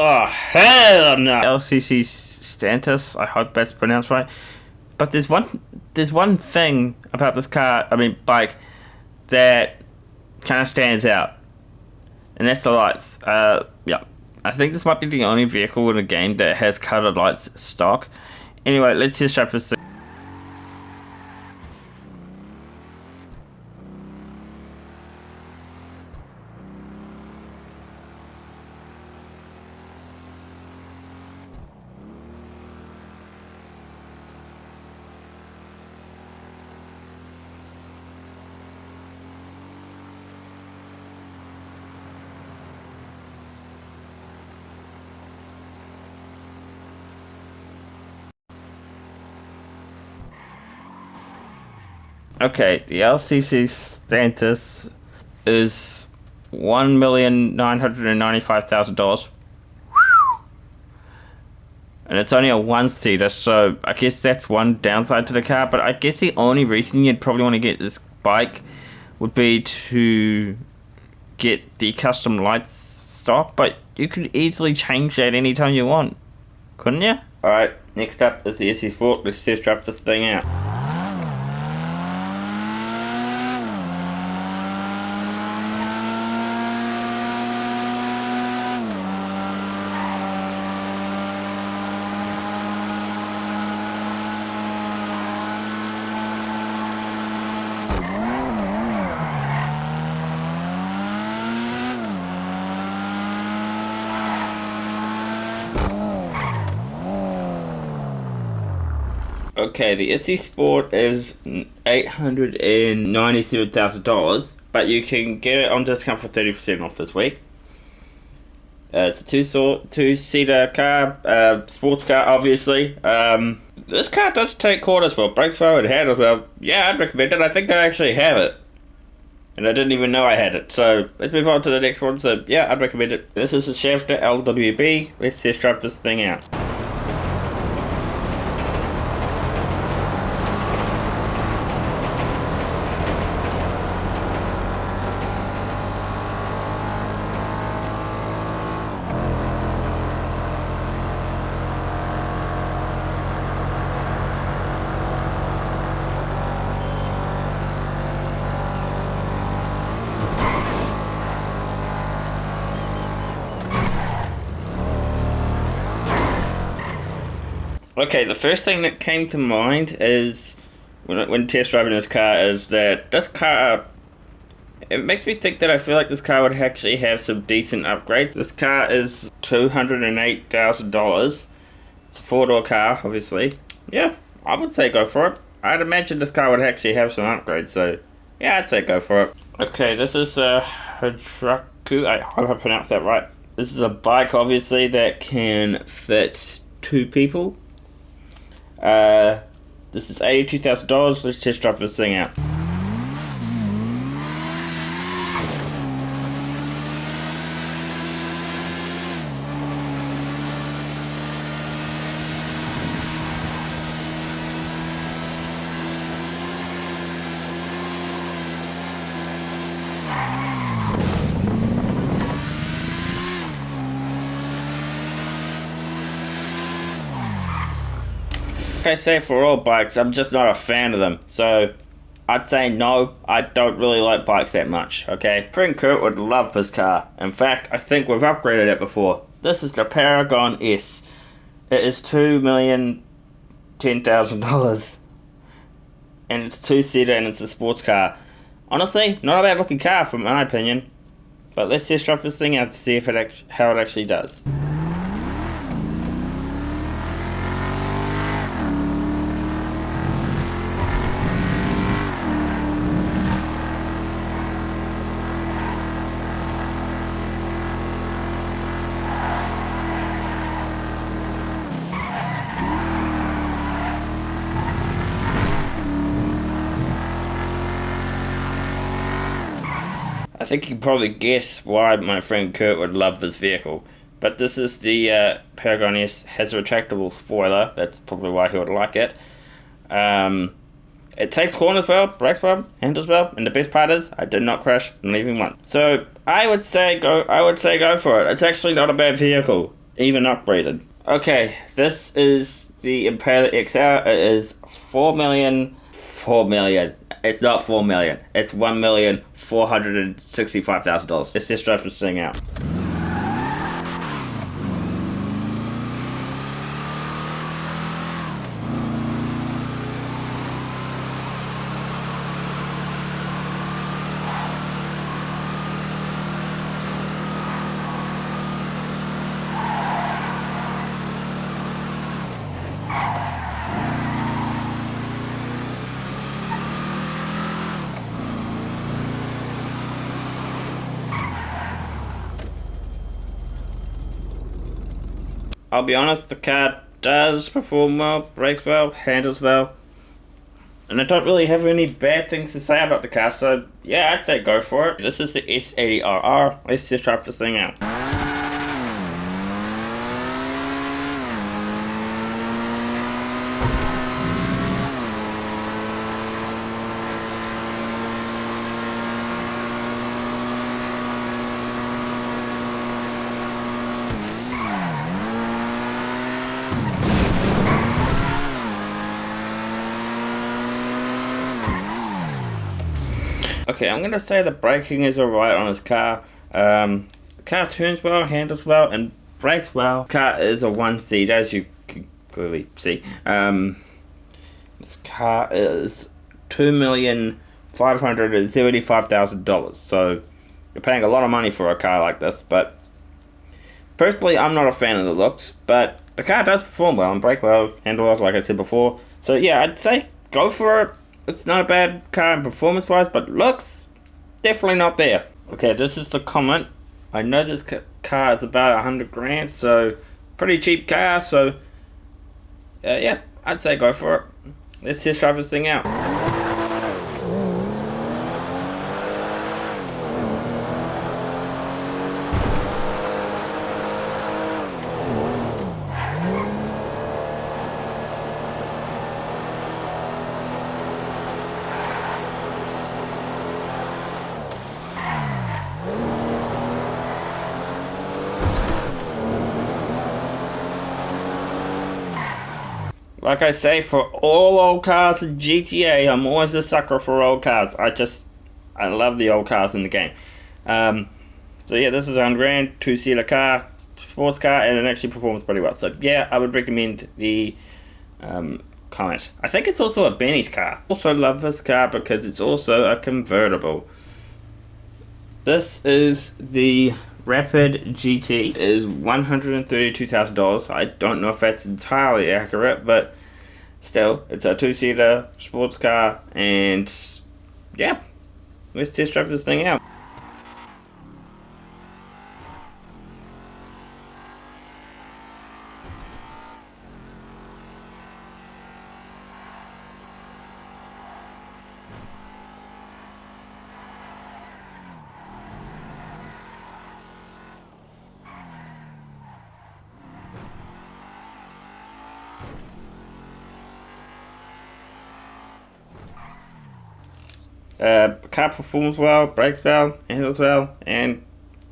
Oh, hell no! LCC Stantis, I hope that's pronounced right. But there's one thing about this bike, that kind of stands out, and that's the lights. Yeah. I think this might be the only vehicle in the game that has colored lights stock. Anyway, let's just wrap this thing. Okay, the LCC Stantis is $1,995,000, and it's only a one-seater. So I guess that's one downside to the car. But I guess the only reason you'd probably want to get this bike would be to get the custom lights stock. But you could easily change that anytime you want, couldn't you? All right. Next up is the SE Sport. Let's test drive this thing out. Okay, the SE Sport is $897,000, but you can get it on discount for 30% off this week. It's a two-seater car, sports car, obviously. This car does take quarters well, brakes well, it handles well. Yeah, I'd recommend it. I think I actually have it, and I didn't even know I had it. So let's move on to the next one. So yeah, I'd recommend it. This is the Shafter LWB. Let's test drive this thing out. Okay, the first thing that came to mind is when test driving this car is that this car, it makes me think that I feel like this car would actually have some decent upgrades. This car is $208,000. It's a four-door car, obviously. Yeah, I would say go for it. I'd imagine this car would actually have some upgrades, so yeah, I'd say go for it. Okay, this is a Hadraku. I hope I pronounced that right. This is a bike, obviously, that can fit two people. This is $82,000. Let's test drive this thing out. Like I say, for all bikes, I'm just not a fan of them. So I'd say no, I don't really like bikes that much, okay? Friend Kurt would love this car. In fact, I think we've upgraded it before. This is the Paragon S. It is $2,010,000. And it's two-seater and it's a sports car. Honestly, not a bad looking car from my opinion. But let's just drop this thing out to see if how it actually does. I think you can probably guess why my friend Kurt would love this vehicle. But this is the Paragon S, has a retractable spoiler. That's probably why he would like it. It takes corners well, brakes well, handles well, and the best part is I did not crash, not even once. So I would say go for it. It's actually not a bad vehicle. even upgraded. Okay, this is the Impala XR. It is 4 million. 4 million. It's not 4 million. It's $1,465,000. Let's just drive this thing out. I'll be honest, the car does perform well, brakes well, handles well, and I don't really have any bad things to say about the car, so yeah, I'd say go for it. This is the S80RR. Let's just try this thing out. Okay, I'm gonna say the braking is alright on this car. The car turns well, handles well, and brakes well. The car is a one-seat, as you can clearly see. This car is $2,575,000. So you're paying a lot of money for a car like this. But personally, I'm not a fan of the looks. But the car does perform well and brake well, handle well, like I said before. So yeah, I'd say go for it. It's not a bad car in performance-wise, but looks, definitely not there. Okay, this is the comment. I know this car is about 100 grand, so pretty cheap car, so yeah, I'd say go for it. Let's just drive this thing out. Like I say, for all old cars in GTA, I'm always a sucker for old cars. I love the old cars in the game. So yeah, this is a 100 grand, two-seater car, sports car, and it actually performs pretty well. So yeah, I would recommend the Comet. I think it's also a Benny's car. Also love this car because it's also a convertible. This is the Rapid GT. It is $132,000. I don't know if that's entirely accurate, but still, it's a two-seater sports car, and yeah, let's test drive this thing out. Car performs well, brakes well, handles well, and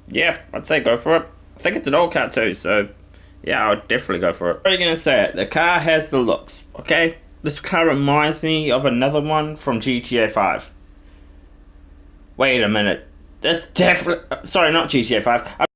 yeah, I'd say go for it. I think it's an old car too, so yeah, I would definitely go for it. What are you gonna say? It? The car has the looks, okay? This car reminds me of another one from GTA 5. Wait a minute. This definitely... Sorry, not GTA 5.